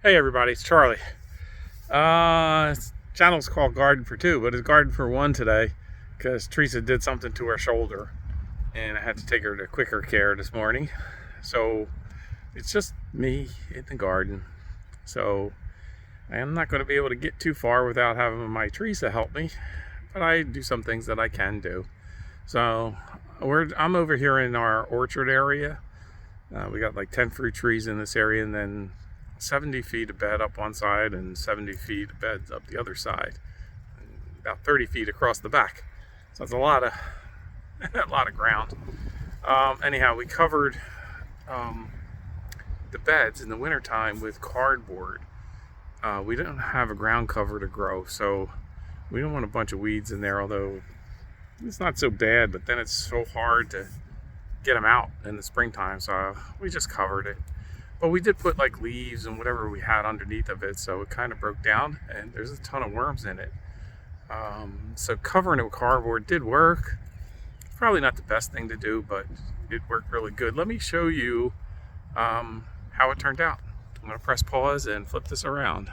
Hey everybody, it's Charlie. This channel's called Garden for Two, but it's Garden for One today because Theresa did something to her shoulder and I had to take her to quicker care this morning. So it's just me in the garden. So I am not going to be able to get too far without having my Theresa help me, but I do some things that I can do. So I'm over here in our orchard area. We got like 10 fruit trees in this area, and then 70 feet of bed up one side and 70 feet of beds up the other side, and about 30 feet across the back. So it's a lot of a lot of ground. Anyhow, we covered the beds in the wintertime with cardboard. We didn't have a ground cover to grow, so we don't want a bunch of weeds in there, although it's not so bad, but then it's so hard to get them out in the springtime, so we just covered it. But we did put like leaves and whatever we had underneath of it, so it kind of broke down and there's a ton of worms in it. So covering it with cardboard did work. Probably not the best thing to do, but it worked really good. Let me show you how it turned out. I'm going to press pause and flip this around.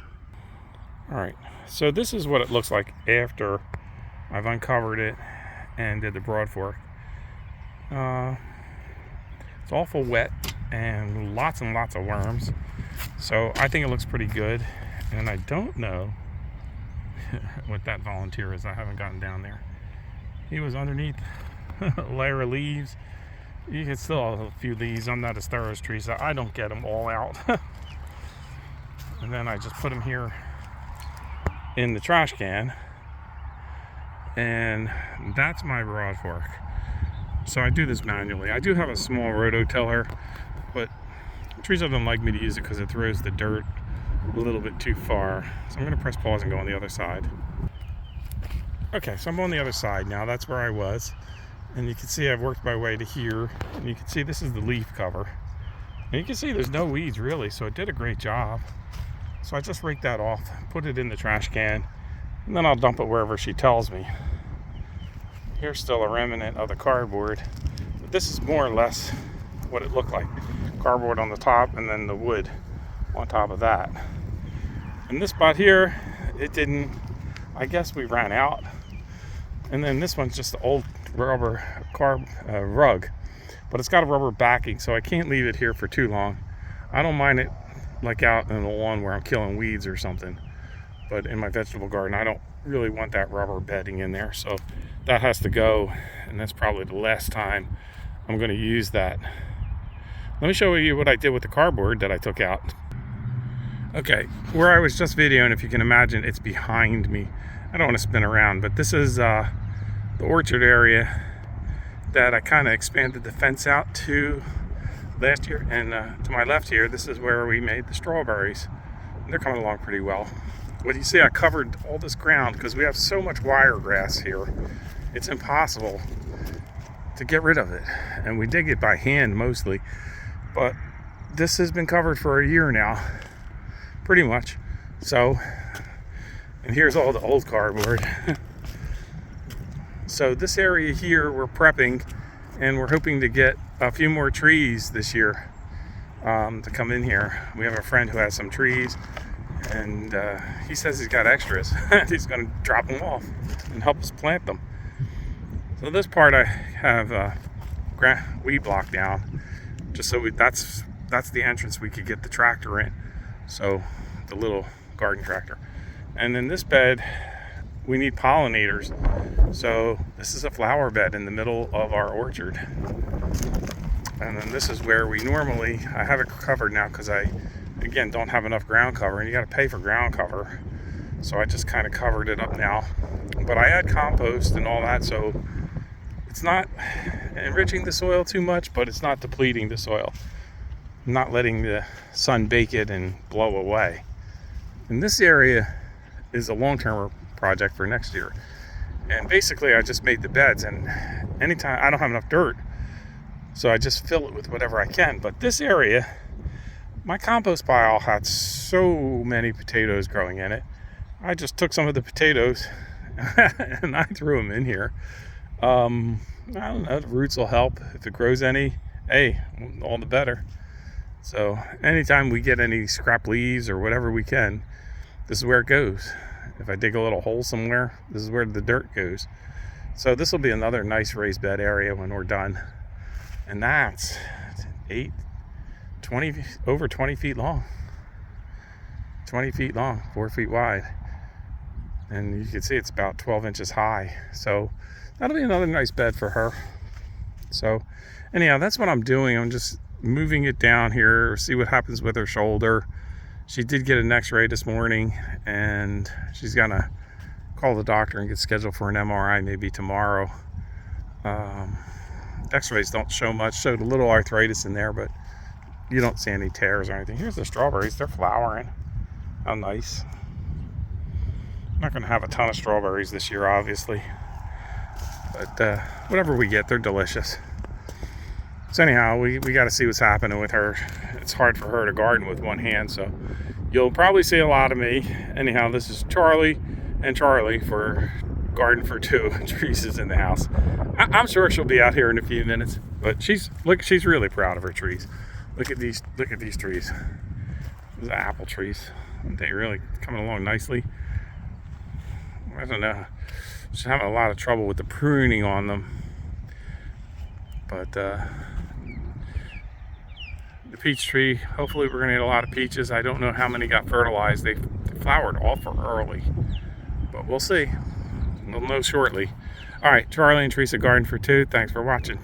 Alright, so this is what it looks like after I've uncovered it and did the broad fork. It's awful wet and lots of worms, so I think it looks pretty good. And I don't know what that volunteer is. I haven't gotten down there. He was underneath a layer of leaves. You can still have a few leaves. I'm not as thorough as Theresa. I don't get them all out. And then I just put them here in the trash can, and that's my broad fork. So I do this manually. I do have a small rototiller, but Theresa doesn't like me to use it because it throws the dirt a little bit too far. So I'm going to press pause and go on the other side. Okay, so I'm on the other side now. That's where I was. And you can see I've worked my way to here. And you can see this is the leaf cover. And you can see there's no weeds really, so it did a great job. So I just raked that off, put it in the trash can, and then I'll dump it wherever she tells me. Here's still a remnant of the cardboard, but this is more or less what it looked like. Cardboard on the top and then the wood on top of that. And this spot here, it didn't, I guess we ran out. And then this one's just the old rubber rug, but it's got a rubber backing, so I can't leave it here for too long. I don't mind it like out in the lawn where I'm killing weeds or something, but in my vegetable garden I don't really want that rubber bedding in there, so that has to go, and that's probably the last time I'm going to use that. Let me show you what I did with the cardboard that I took out. Okay, where I was just videoing, if you can imagine, it's behind me. I don't want to spin around, but this is the orchard area that I kind of expanded the fence out to last year, and to my left here, this is where we made the strawberries. They're coming along pretty well. What you see, I covered all this ground because we have so much wiregrass here. It's impossible to get rid of it, and we dig it by hand mostly. But this has been covered for a year now, pretty much. So, and here's all the old cardboard. So this area here, we're prepping, and we're hoping to get a few more trees this year to come in here. We have a friend who has some trees, and he says he's got extras. He's going to drop them off and help us plant them. So this part I have weed block down, just so that's the entrance we could get the tractor in. So the little garden tractor. And in this bed, we need pollinators. So this is a flower bed in the middle of our orchard. And then this is where we normally, I have it covered now because I, again, don't have enough ground cover, and you got to pay for ground cover. So I just kind of covered it up now. But I add compost and all that, so it's not enriching the soil too much, but it's not depleting the soil. I'm not letting the sun bake it and blow away. And this area is a long-term project for next year. And basically I just made the beds, and anytime I don't have enough dirt, so I just fill it with whatever I can. But this area, my compost pile had so many potatoes growing in it. I just took some of the potatoes and I threw them in here. I don't know, the roots will help. If it grows any, hey, all the better. So anytime we get any scrap leaves or whatever we can, this is where it goes. If I dig a little hole somewhere, this is where the dirt goes. So this will be another nice raised bed area when we're done. And that's 20, over 20 feet long. 20 feet long, 4 feet wide. And you can see it's about 12 inches high. So that'll be another nice bed for her. So anyhow, that's what I'm doing. I'm just moving it down here, see what happens with her shoulder. She did get an x-ray this morning, and she's gonna call the doctor and get scheduled for an MRI maybe tomorrow. X-rays don't show much, showed a little arthritis in there, but you don't see any tears or anything. Here's the strawberries, they're flowering. How nice. I'm not gonna have a ton of strawberries this year, obviously, but whatever we get, they're delicious. So anyhow, we got to see what's happening with her. It's hard for her to garden with one hand, so you'll probably see a lot of me. Anyhow, this is Charlie and Charlie for Garden for Two. Teresa's in the house. I'm sure she'll be out here in a few minutes, but she's really proud of her trees. Look at these trees. These are apple trees. Aren't they really coming along nicely? I don't know. She's having a lot of trouble with the pruning on them, but the peach tree, hopefully we're gonna get a lot of peaches. I don't know how many got fertilized. They flowered awful early, but we'll see. We'll know shortly. All right, Charlie and Theresa, Garden for Two. Thanks for watching.